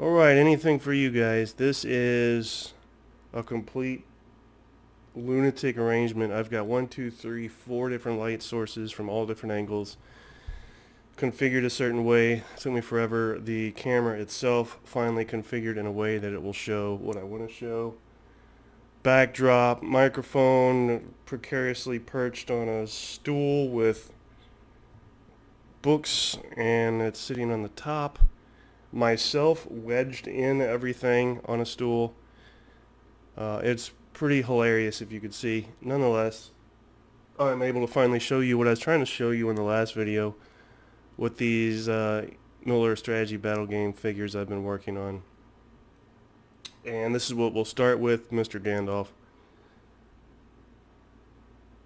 Alright, anything for you guys. This is a complete lunatic arrangement. I've got 4 different light sources from all different angles, configured a certain way. It took me forever. The camera itself finally configured in a way that it will show what I want to show. Backdrop, microphone precariously perched on a stool with books, and it's sitting on the top. Myself wedged in everything on a stool. It's pretty hilarious if you could see. Nonetheless, I'm able to finally show you what I was trying to show you in the last video with these Miller strategy battle game figures I've been working on. And this is what we'll start with, Mr. Gandalf.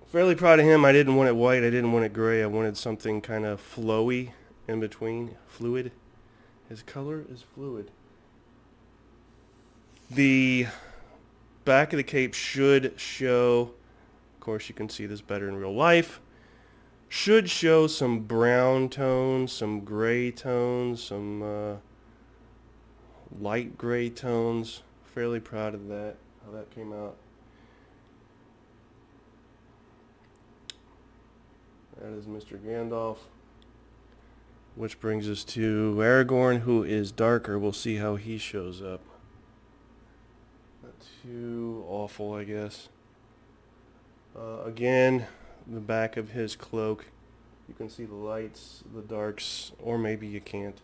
Fairly proud of him. I didn't want it white, I didn't want it gray, I wanted something kind of flowy in between, fluid. His color is fluid. The back of the cape should show, of course you can see this better in real life, should show some brown tones, some gray tones, some light gray tones. Fairly proud of that, how that came out. That is Mr. Gandalf. Which brings us to Aragorn, who is darker. We'll see how he shows up. Not too awful, I guess. Again, the back of his cloak. You can see the lights, the darks, or maybe you can't.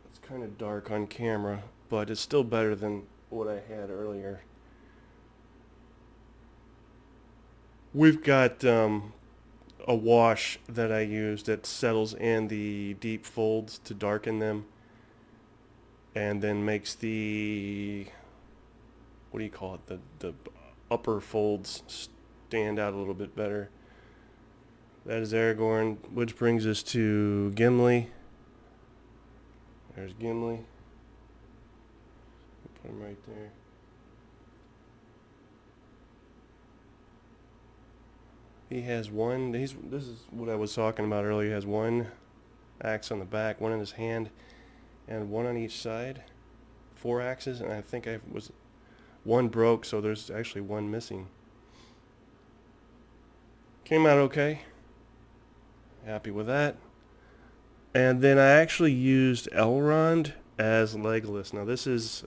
It's kind of dark on camera, but it's still better than what I had earlier. We've got a wash that I use that settles in the deep folds to darken them, and then makes the, what do you call it, the upper folds stand out a little bit better. That is Aragorn, which brings us to Gimli. There's Gimli. Put him right there. He has one, this is what I was talking about earlier, he has one axe on the back, one in his hand, and one on each side. 4 axes, and I think one broke, so there's actually one missing. Came out okay. Happy with that. And then I actually used Elrond as Legolas. Now this is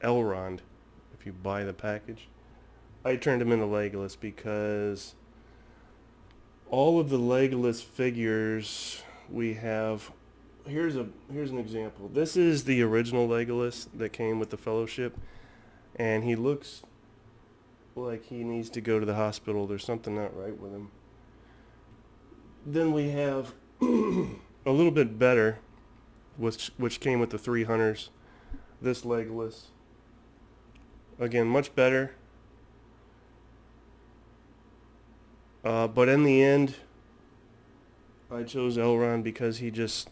Elrond, if you buy the package. I turned him into Legolas because all of the Legolas figures we have, here's an example. This is the original Legolas that came with the Fellowship, and he looks like he needs to go to the hospital. There's something not right with him. Then we have a little bit better, which came with the 3 hunters. This Legolas, again, much better. But in the end, I chose Elrond because he just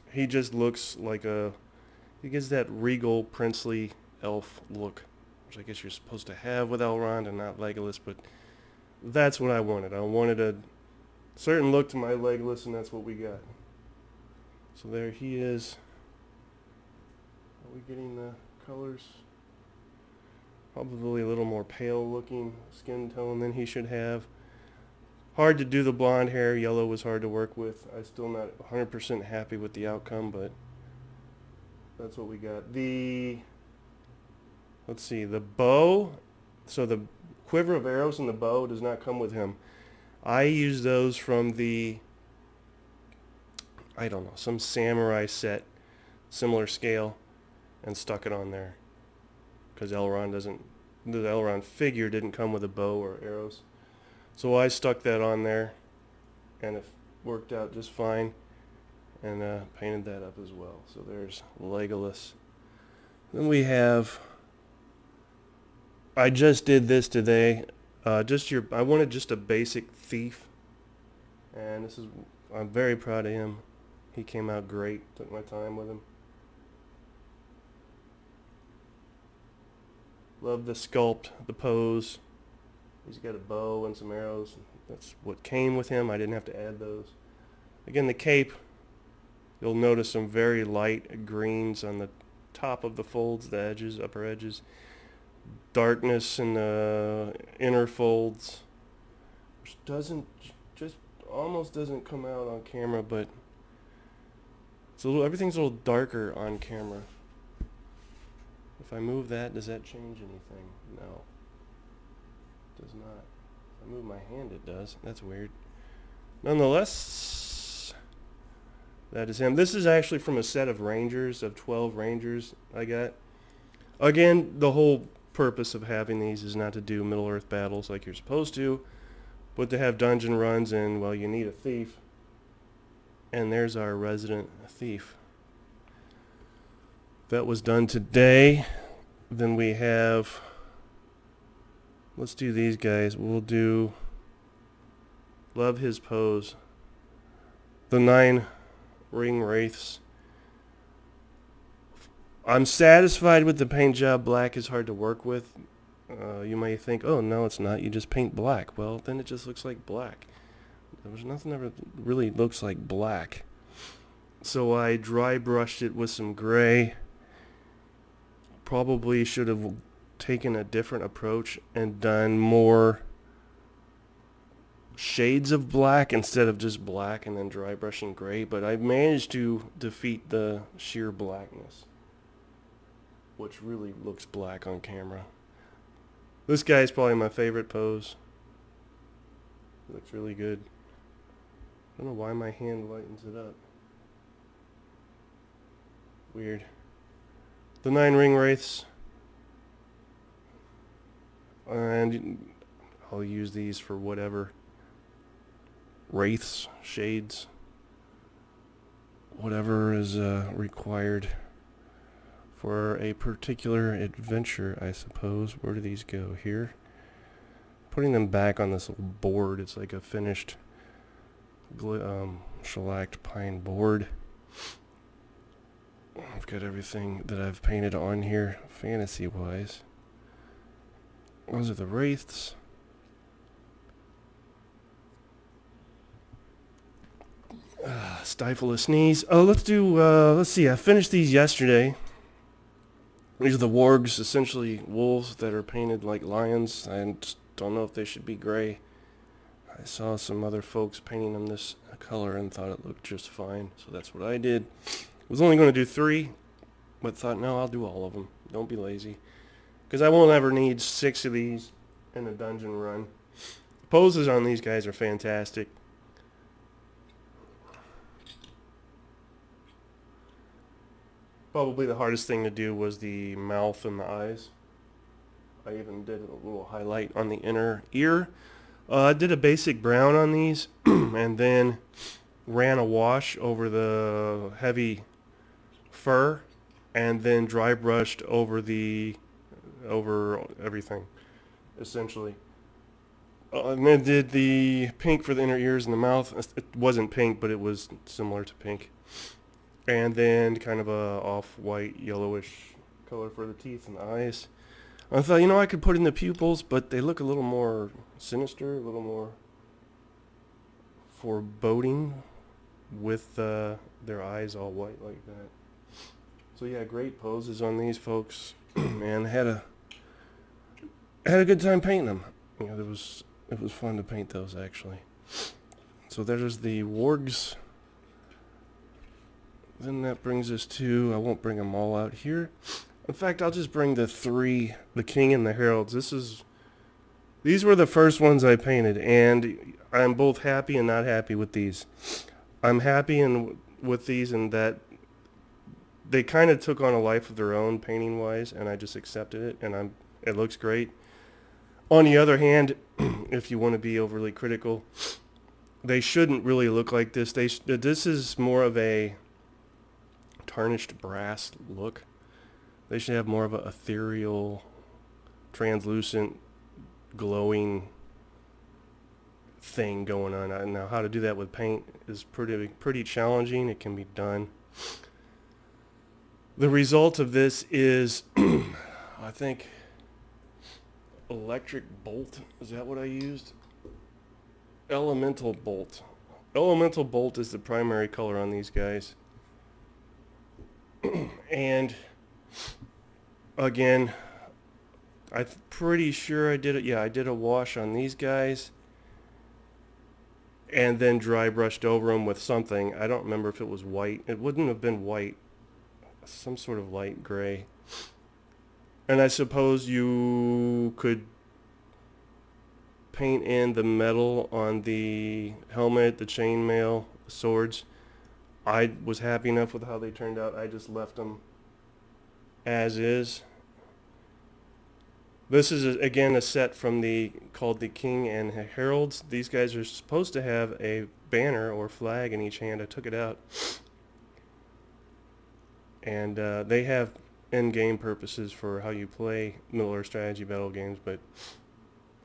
looks like he gives that regal, princely elf look, which I guess you're supposed to have with Elrond and not Legolas, but that's what I wanted. I wanted a certain look to my Legolas, and that's what we got. So there he is. Are we getting the colors? Probably a little more pale looking skin tone than he should have. Hard to do the blonde hair. Yellow was hard to work with. I'm still not 100% happy with the outcome, but that's what we got. Let's see, the bow. So the quiver of arrows and the bow does not come with him. I use those from the, I don't know, some samurai set, similar scale, and stuck it on there. Because the Elrond figure didn't come with a bow or arrows. So I stuck that on there, and it worked out just fine, and painted that up as well. So there's Legolas. Then we have, I just did this today, I wanted just a basic thief, and I'm very proud of him. He came out great, took my time with him. Love the sculpt, the pose. He's got a bow and some arrows. That's what came with him. I didn't have to add those. Again, the cape You'll notice some very light greens on the top of the folds, the edges, upper edges. Darkness in the inner folds, which doesn't, just almost doesn't come out on camera, but it's a little, everything's a little darker on camera. If I move that, does that change anything? No. It does not. If I move my hand, it does. That's weird. Nonetheless, that is him. This is actually from a set of Rangers, of 12 Rangers I got. Again, the whole purpose of having these is not to do Middle-earth battles like you're supposed to, but to have dungeon runs, and, well, you need a thief. And there's our resident thief. That was done today. Then we have, let's do these guys. We'll do, love his pose, the 9 ring wraiths. I'm satisfied with the paint job. Black is hard to work with. You might think, oh no, it's not, you just paint black. Well, then it just looks like black. There's nothing that really looks like black. So I dry brushed it with some gray. Probably should have taken a different approach and done more shades of black instead of just black and then dry brushing gray, but I managed to defeat the sheer blackness, which really looks black on camera. This guy is probably my favorite pose. It looks really good. I don't know why my hand lightens it up. Weird. The 9 ring wraiths. And I'll use these for whatever. Wraiths, shades, whatever is required for a particular adventure, I suppose. Where do these go? Here. Putting them back on this little board. It's like a finished shellacked pine board. I've got everything that I've painted on here, fantasy-wise. Those are the wraiths. Stifle a sneeze. Oh, let's see, I finished these yesterday. These are the wargs, essentially wolves that are painted like lions. I don't know if they should be gray. I saw some other folks painting them this color and thought it looked just fine, so that's what I did. Was only going to do 3, but thought, no, I'll do all of them. Don't be lazy. Because I won't ever need 6 of these in a dungeon run. Poses on these guys are fantastic. Probably the hardest thing to do was the mouth and the eyes. I even did a little highlight on the inner ear. I did a basic brown on these and then ran a wash over the heavy fur and then dry brushed over everything, essentially. And then did the pink for the inner ears and the mouth. It wasn't pink, but it was similar to pink. And then kind of a off-white, yellowish color for the teeth and the eyes. I thought, I could put in the pupils, but they look a little more sinister, a little more foreboding with their eyes all white like that. So yeah, great poses on these folks, and had a good time painting them. It was fun to paint those actually. So there's the wargs. Then that brings us to, I won't bring them all out here. In fact, I'll just bring the 3, the King and the Heralds. These were the first ones I painted, and I'm both happy and not happy with these. I'm happy with these in that they kind of took on a life of their own painting-wise, and I just accepted it, and it looks great. On the other hand, if you want to be overly critical, they shouldn't really look like this. This is more of a tarnished brass look. They should have more of an ethereal, translucent, glowing thing going on. Now, how to do that with paint is pretty challenging. It can be done. The result of this is, I think, electric bolt. Is that what I used? Elemental bolt. Elemental bolt is the primary color on these guys. And again, I'm pretty sure I did it. Yeah, I did a wash on these guys, and then dry brushed over them with something. I don't remember if it was white. It wouldn't have been white. Some sort of light gray. And I suppose you could paint in the metal on the helmet, the chainmail, the swords. I was happy enough with how they turned out. I just left them as is. This is again a set from called the King and Heralds. These guys are supposed to have a banner or flag in each hand. I took it out, and they have in-game purposes for how you play Middle-earth strategy battle games. But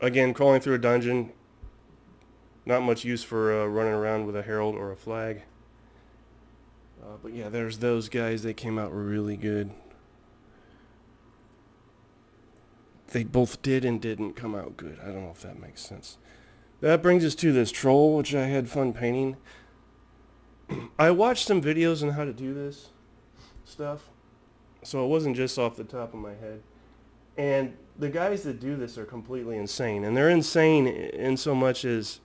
again, crawling through a dungeon, not much use for running around with a herald or a flag. But yeah, there's those guys. They came out really good. They both did and didn't come out good. I don't know if that makes sense. That brings us to this troll, which I had fun painting. I watched some videos on how to do this stuff, so it wasn't just off the top of my head. And the guys that do this are completely insane. And they're insane in so much as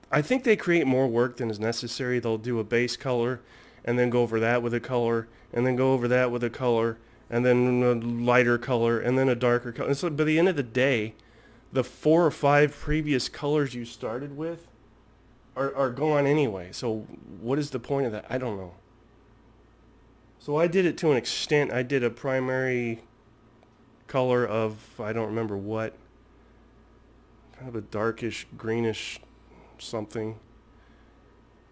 I think they create more work than is necessary. They'll do a base color and then go over that with a color and then go over that with a color and then a lighter color and then a darker color. And so by the end of the day, the 4 or 5 previous colors you started with are gone anyway. So what is the point of that? I don't know. So I did it to an extent. I did a primary color of, I don't remember what, kind of a darkish, greenish something.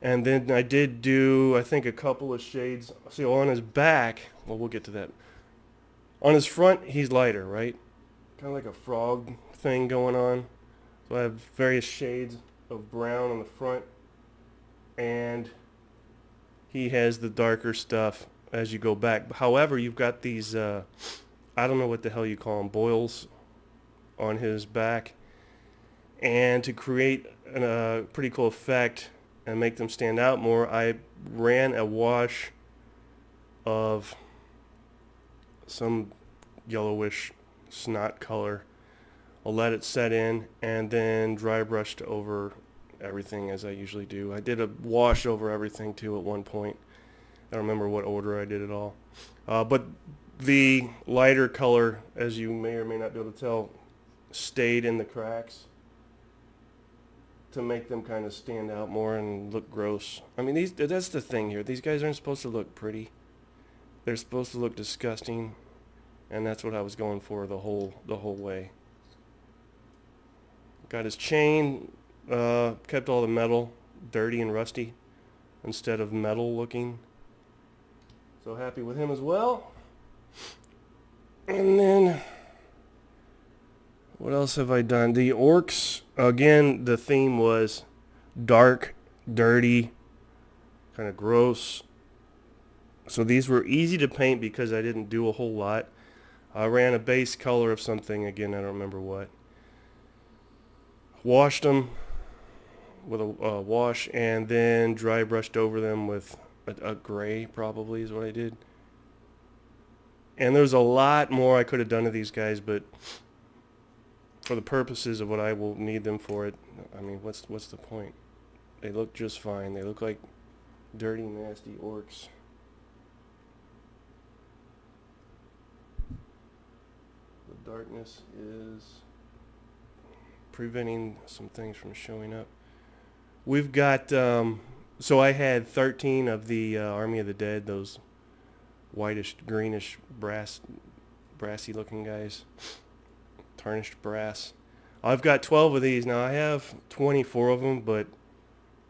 And then I did do, I think, a couple of shades. See, on his back, well, we'll get to that. On his front, he's lighter, right? Kind of like a frog thing going on. So I have various shades of brown on the front. And he has the darker stuff as you go back. However, you've got these, I don't know what the hell you call them, boils on his back. And to create a pretty cool effect and make them stand out more, I ran a wash of some yellowish snot color. I'll let it set in and then dry brushed over everything as I usually do. I did a wash over everything too at one point. I don't remember what order I did it all. But the lighter color, as you may or may not be able to tell, stayed in the cracks to make them kind of stand out more and look gross. I mean, that's the thing here. These guys aren't supposed to look pretty. They're supposed to look disgusting, and that's what I was going for the whole way. Got his chain, kept all the metal dirty and rusty instead of metal looking. So happy with him as well. And then what else have I done? The orcs, again, the theme was dark, dirty, kind of gross. So these were easy to paint because I didn't do a whole lot. I ran a base color of something, again, I don't remember what. Washed them with a wash and then dry brushed over them with a gray, probably is what I did. And there's a lot more I could have done to these guys, but for the purposes of what I will need them for it, I mean, what's the point? They look just fine. They look like dirty, nasty orcs. The darkness is preventing some things from showing up. We've got, so I had 13 of the Army of the Dead, those whitish, greenish, brassy looking guys. Tarnished brass. I've got 12 of these. Now I have 24 of them, but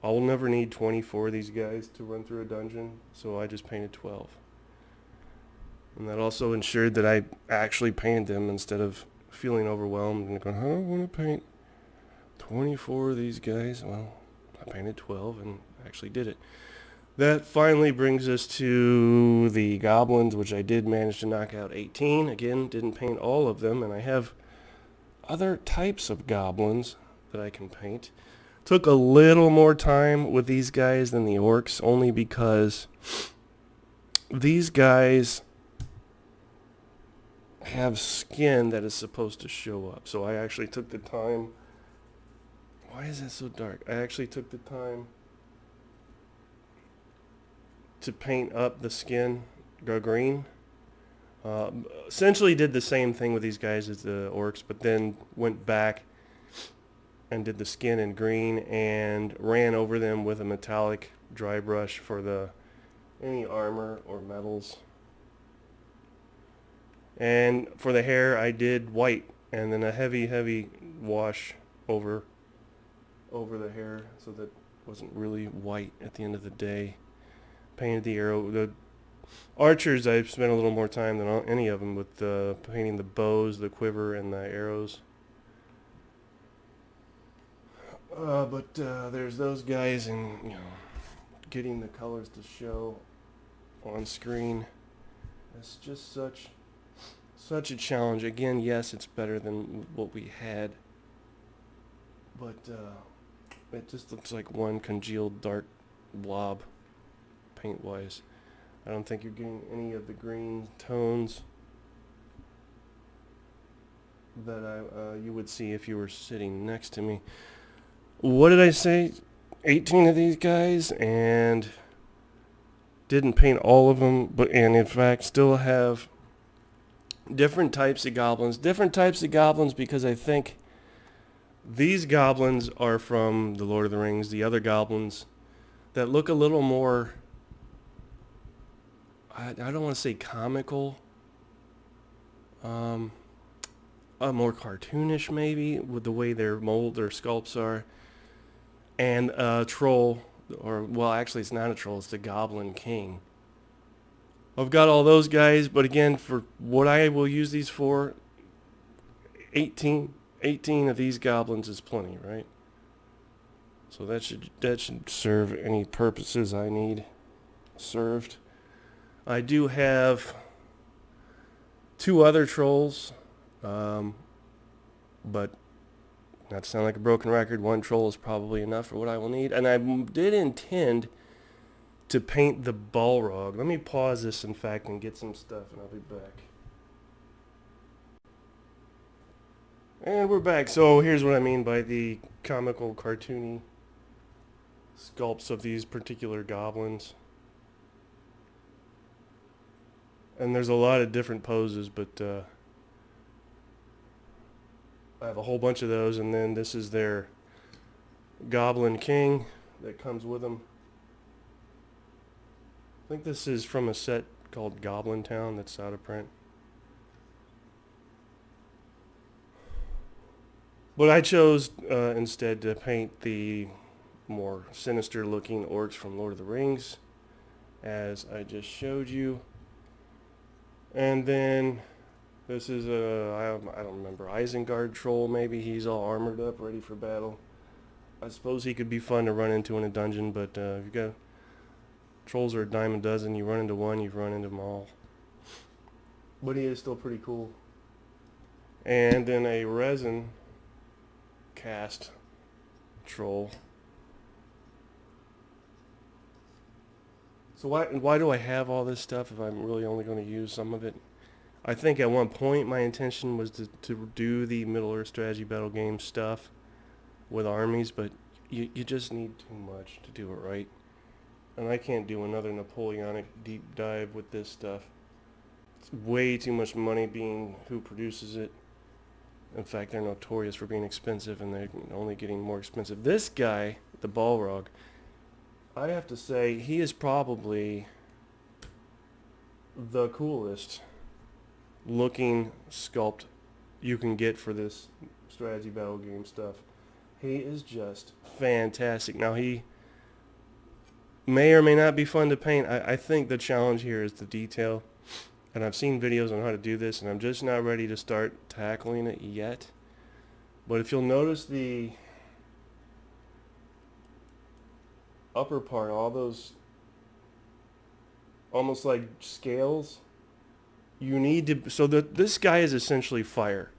I will never need 24 of these guys to run through a dungeon, so I just painted 12. And that also ensured that I actually painted them instead of feeling overwhelmed and going, I don't want to paint 24 of these guys. Well, I painted 12 and actually did it. That finally brings us to the goblins, which I did manage to knock out 18. Again, didn't paint all of them, and I have other types of goblins that I can paint. Took a little more time with these guys than the orcs, only because these guys have skin that is supposed to show up. So I actually took the time. Why is that so dark? I actually took the time to paint up the skin, go green. Essentially did the same thing with these guys as the orcs, but then went back and did the skin in green and ran over them with a metallic dry brush for any armor or metals. And for the hair, I did white and then a heavy wash over the hair so that it wasn't really white at the end of the day. Painted the arrow. The archers, I've spent a little more time than any of them with painting the bows, the quiver, and the arrows. But there's those guys, and getting the colors to show on screen. It's just such a challenge. Again, yes, it's better than what we had, but it just looks like one congealed dark blob paint-wise. I don't think you're getting any of the green tones that you would see if you were sitting next to me. What did I say? 18 of these guys, and didn't paint all of them, and in fact still have different types of goblins. Different types of goblins because I think these goblins are from the Lord of the Rings. The other goblins that look a little more, I don't want to say comical, more cartoonish maybe with the way their sculpts are. And a troll, well actually it's not a troll, it's the Goblin King. I've got all those guys, but again, for what I will use these for, 18 of these goblins is plenty, right? So that should serve any purposes I need served. I do have 2 other trolls, but not to sound like a broken record, 1 troll is probably enough for what I will need. And I did intend to paint the Balrog. Let me pause this, in fact, and get some stuff, and I'll be back. And we're back. So here's what I mean by the comical, cartoony sculpts of these particular goblins. And there's a lot of different poses, but I have a whole bunch of those, and then this is their Goblin King that comes with them. I think this is from a set called Goblin Town that's out of print. But I chose instead to paint the more sinister looking orcs from Lord of the Rings, as I just showed you. And then this is I don't remember, Isengard troll maybe. He's all armored up, ready for battle. I suppose he could be fun to run into in a dungeon, but if you got trolls are a dime a dozen. You run into one, you've run into them all. But he is still pretty cool. And then a resin cast troll. So why do I have all this stuff if I'm really only going to use some of it? I think at one point my intention was to do the Middle-earth strategy battle game stuff with armies, but you just need too much to do it right. And I can't do another Napoleonic deep dive with this stuff. It's way too much money being who produces it. In fact, they're notorious for being expensive, and they're only getting more expensive. This guy, the Balrog, I have to say, he is probably the coolest looking sculpt you can get for this strategy battle game stuff. He is just fantastic. Now, he may or may not be fun to paint. I think the challenge here is the detail. And I've seen videos on how to do this, and I'm just not ready to start tackling it yet. But if you'll notice the upper part, all those almost like scales, you need to, so this guy is essentially fire.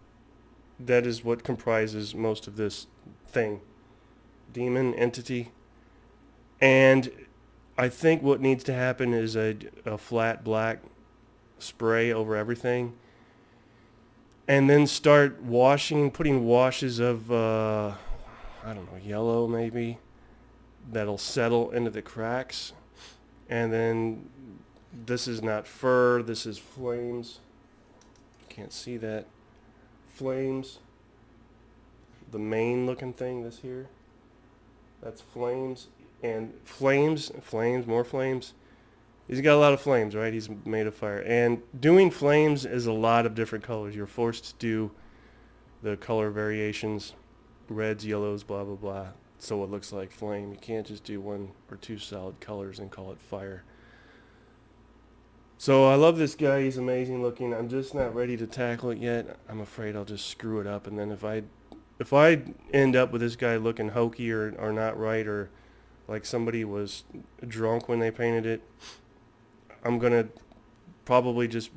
That is what comprises most of this thing. Demon entity. And I think what needs to happen is a flat black spray over everything, and then start washing, putting washes of I don't know, yellow maybe, that'll settle into the cracks. And then this is not fur, this is flames. Can't see that. Flames. The main looking thing, this here, that's flames. And flames, more flames. He's got a lot of flames, right? He's made of fire. And doing flames is a lot of different colors. You're forced to do the color variations, reds, yellows, blah, blah, blah. So it looks like flame. You can't just do one or two solid colors and call it fire. So I love this guy. He's amazing looking. I'm just not ready to tackle it yet. I'm afraid I'll just screw it up. And then if I end up with this guy looking hokey or not right, or like somebody was drunk when they painted it, I'm going to probably just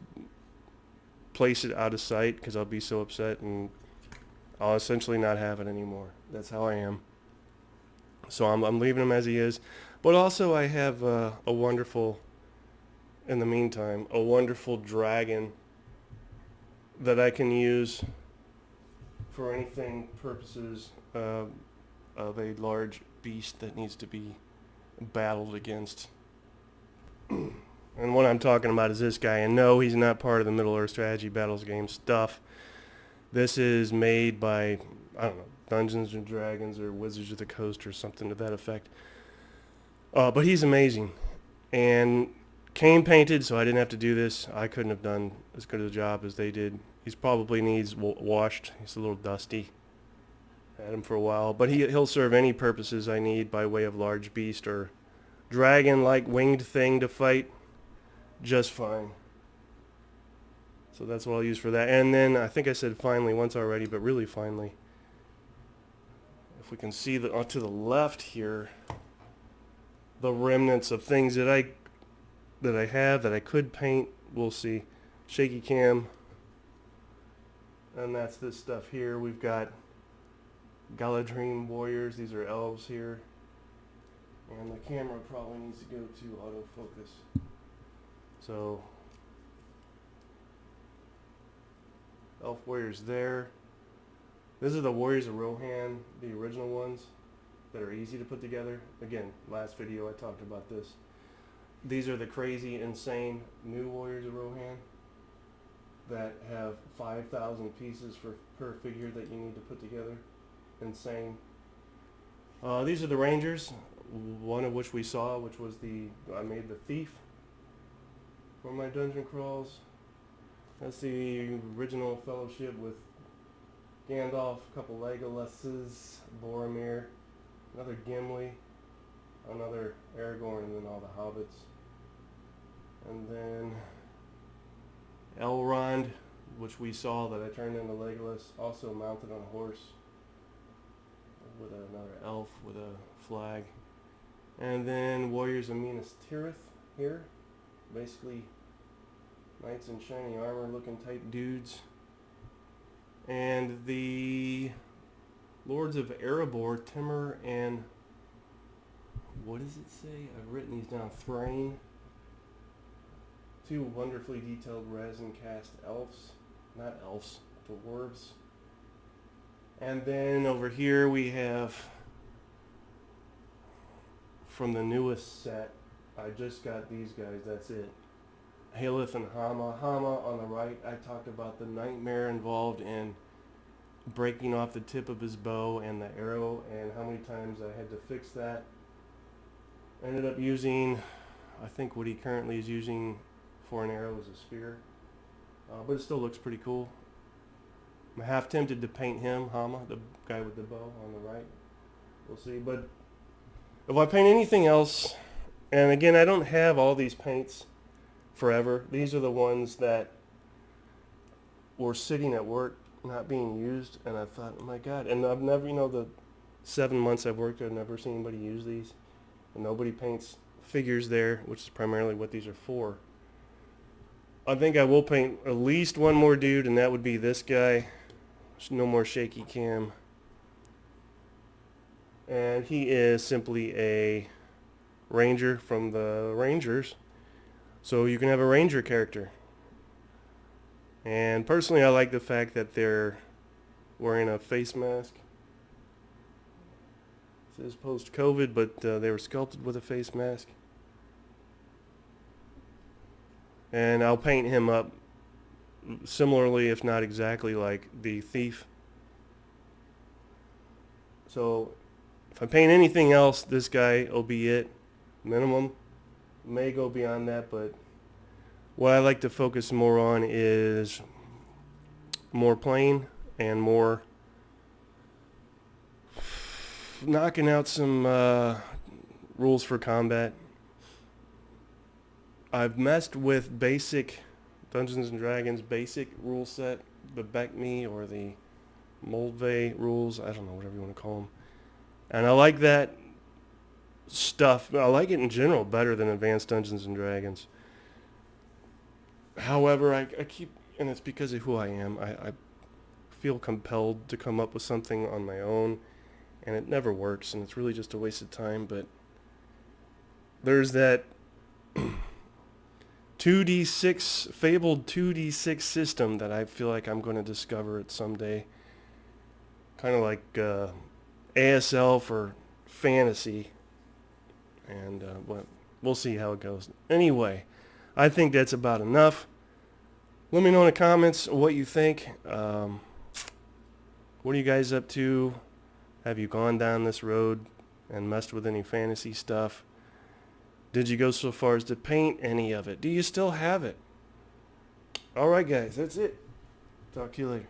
place it out of sight because I'll be so upset, and I'll essentially not have it anymore. That's how I am. So I'm leaving him as he is. But also I have a wonderful, in the meantime, a wonderful dragon that I can use for anything purposes of a large beast that needs to be battled against. And what I'm talking about is this guy. And no, he's not part of the Middle-earth strategy battles game stuff. This is made by, I don't know, Dungeons and Dragons or Wizards of the Coast or something to that effect. But he's amazing. And came painted, so I didn't have to do this. I couldn't have done as good a job as they did. He probably needs washed. He's a little dusty. Had him for a while. But he'll serve any purposes I need by way of large beast or dragon-like winged thing to fight just fine. So that's what I'll use for that. And then I think I said finally once already, but really finally, if we can see to the left here, the remnants of things that I have that I could paint. We'll see. Shaky cam. And that's this stuff here. We've got Galadrim warriors. These are elves here. And the camera probably needs to go to autofocus. So, elf warriors there. This is the Warriors of Rohan, the original ones that are easy to put together. Again, last video I talked about this. These are the crazy, insane new Warriors of Rohan that have 5,000 pieces per figure that you need to put together. Insane. These are the Rangers, one of which we saw, which was I made the Thief for my dungeon crawls. That's the original Fellowship with Gandalf, a couple Legolases, Boromir, another Gimli, another Aragorn, and then all the hobbits. And then Elrond, which we saw that I turned into Legolas, also mounted on a horse with another elf with a flag. And then Warriors of Minas Tirith here, basically knights in shiny armor looking type dudes. And the Lords of Erebor, Timur and, what does it say? I've written these down. Thrain. Two wonderfully detailed resin cast elves. Not elves, dwarves. And then over here we have, from the newest set, I just got these guys, that's it. Haleth and Hama. Hama on the right, I talked about the nightmare involved in breaking off the tip of his bow and the arrow, and how many times I had to fix that. I ended up using, I think what he currently is using for an arrow is a spear, but it still looks pretty cool. I'm half tempted to paint him, Hama, the guy with the bow on the right. We'll see. But if I paint anything else, and again, I don't have all these paints forever. These are the ones that were sitting at work, not being used, and I thought, oh my God. And I've never, the 7 months I've worked, I've never seen anybody use these. And nobody paints figures there, which is primarily what these are for. I think I will paint at least one more dude, and that would be this guy. There's no more shaky cam. And he is simply a Ranger from the Rangers, so you can have a Ranger character. And personally, I like the fact that they're wearing a face mask. It says post-COVID, but they were sculpted with a face mask. And I'll paint him up similarly, if not exactly, like the Thief. So if I paint anything else, this guy will be it. Minimum. May go beyond that, but what I like to focus more on is more playing and more knocking out some rules for combat. I've messed with basic Dungeons and Dragons basic rule set, the Beckme or the Moldve rules, I don't know, whatever you want to call them. And I like that stuff. I like it in general better than Advanced Dungeons and Dragons. However, I keep, and it's because of who I am, I feel compelled to come up with something on my own, and it never works, and it's really just a waste of time. But there's that 2d6, fabled 2d6 system that I feel like I'm going to discover it someday. Kind of like ASL for fantasy. And we'll see how it goes. Anyway, I think that's about enough. Let me know in the comments what you think. What are you guys up to? Have you gone down this road and messed with any fantasy stuff? Did you go so far as to paint any of it? Do you still have it? Alright guys, that's it. Talk to you later.